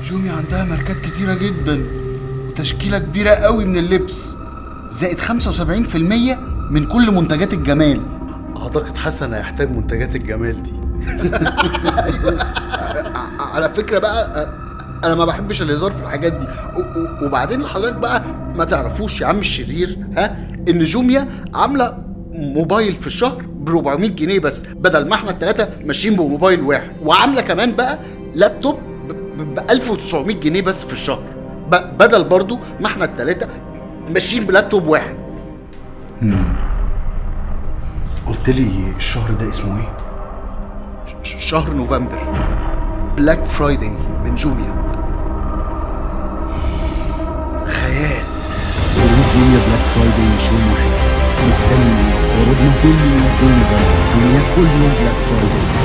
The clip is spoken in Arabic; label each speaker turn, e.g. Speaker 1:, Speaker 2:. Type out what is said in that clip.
Speaker 1: جوميا عندها ماركات كتيرة جدا وتشكيلة كبيرة قوي من اللبس، زائد 75% من كل منتجات الجمال.
Speaker 2: اعتقد حسن هيحتاج منتجات الجمال دي.
Speaker 1: على فكرة بقى انا ما بحبش الهزار في الحاجات دي. وبعدين حضرتك بقى ما تعرفوش يا عم الشرير ان جوميا عاملة موبايل في الشهر ب 400 جنيه بس، بدل ما احنا الثلاثة ماشيين بموبايل واحد، وعاملة كمان بقى لابتوب ب 1900 جنيه بس في الشهر، بدل برضو ما احنا الثلاثة ماشيين بلابتوب واحد. قلت لي الشهر ده اسمه ايه؟ شهر نوفمبر، بلاك فرايداي من جوميا. خيال.
Speaker 3: عروض جوميا بلاك فرايداي مش يوم واحد بس، مستني عروضنا كل يوم. جوميا كل يوم بلاك فرايداي.